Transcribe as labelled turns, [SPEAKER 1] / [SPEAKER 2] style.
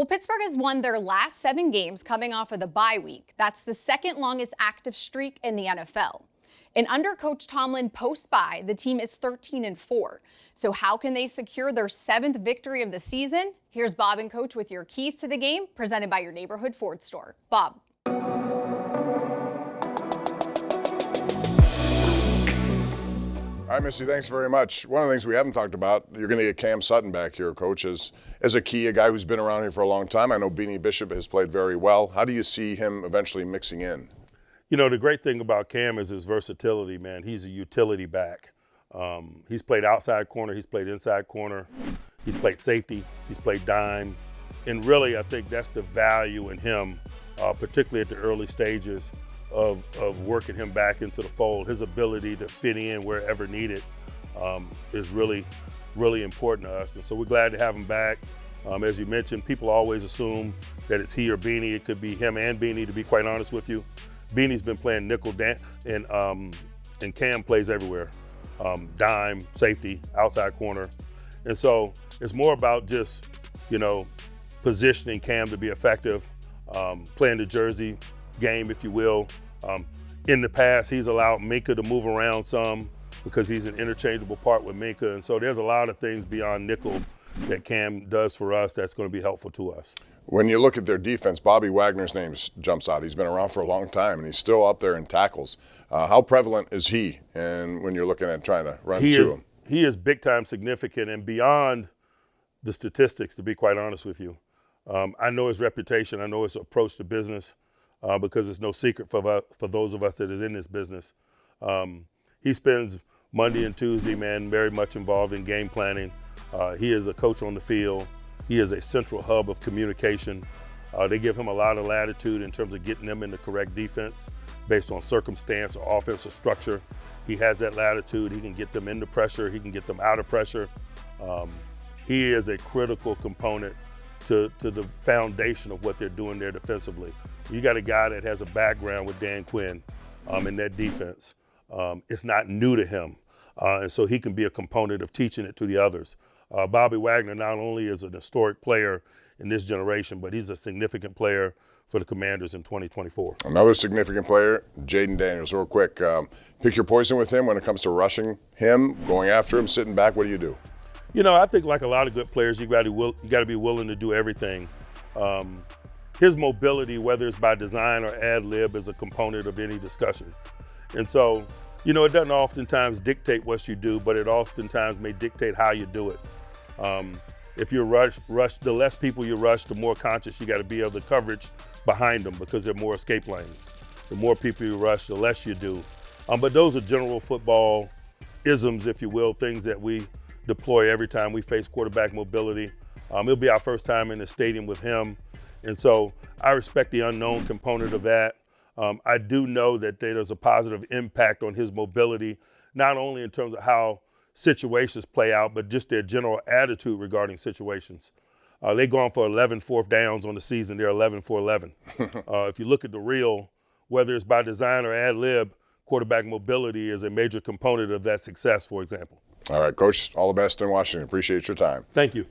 [SPEAKER 1] Well, Pittsburgh has won their last 7 games coming off of the bye week. That's the second longest active streak in the NFL. And under Coach Tomlin post-bye, the team is 13-4. So how can they secure their 7th victory of the season? Here's Bob and Coach with your keys to the game, presented by your neighborhood Ford store. Bob.
[SPEAKER 2] All right, Missy, thanks very much. One of the things we haven't talked about, you're going to get Cam Sutton back here, Coach, as a key, a guy who's been around here for a long time. I know Beanie Bishop has played very well. How do you see him eventually mixing in?
[SPEAKER 3] You know, the great thing about Cam is his versatility, man. He's a utility back. He's played outside corner. He's played inside corner. He's played safety. He's played dime. And really, I think that's the value in him, particularly at the early stages of working him back into the fold. His ability to fit in wherever needed is really, really important to us. And so we're glad to have him back. As you mentioned, people always assume that it's he or Beanie. It could be him and Beanie, to be quite honest with you. Beanie's been playing nickel, and Cam plays everywhere. Dime, safety, outside corner. And so it's more about just, positioning Cam to be effective, playing the jersey game, if you will. In the past, he's allowed Minka to move around some because he's an interchangeable part with Minka. And so there's a lot of things beyond nickel that Cam does for us that's going to be helpful to us.
[SPEAKER 2] When you look at their defense, Bobby Wagner's name jumps out. He's been around for a long time, and he's still up there in tackles. How prevalent is he? And when you're looking at trying to run to him?
[SPEAKER 3] He is big time significant and beyond the statistics, to be quite honest with you. I know his reputation. I know his approach to business because it's no secret for those of us that is in this business. He spends Monday and Tuesday, man, very much involved in game planning. He is a coach on the field. He is a central hub of communication. They give him a lot of latitude in terms of getting them in the correct defense based on circumstance or offensive structure. He has that latitude. He can get them into pressure. He can get them out of pressure. He is a critical component to the foundation of what they're doing there defensively. You got a guy that has a background with Dan Quinn in that defense. It's not new to him. And so he can be a component of teaching it to the others. Bobby Wagner not only is an historic player in this generation, but he's a significant player for the Commanders in 2024.
[SPEAKER 2] Another significant player, Jaden Daniels. Real quick, pick your poison with him when it comes to rushing him, going after him, sitting back. What do you do?
[SPEAKER 3] I think like a lot of good players, you got to be willing to do everything. His mobility, whether it's by design or ad lib, is a component of any discussion. And so, it doesn't oftentimes dictate what you do, but it oftentimes may dictate how you do it. If you rush, the less people you rush, the more conscious you got to be of the coverage behind them because there are more escape lanes. The more people you rush, the less you do. But those are general football isms, if you will, things that we deploy every time we face quarterback mobility. It'll be our first time in the stadium with him. And so I respect the unknown component of that. I do know that there's a positive impact on his mobility, not only in terms of how situations play out, but just their general attitude regarding situations. They've gone for 11 fourth downs on the season. They're 11 for 11. If you look at the real, whether it's by design or ad lib, quarterback mobility is a major component of that success, for example.
[SPEAKER 2] All right, Coach, all the best in Washington. Appreciate your time.
[SPEAKER 3] Thank you.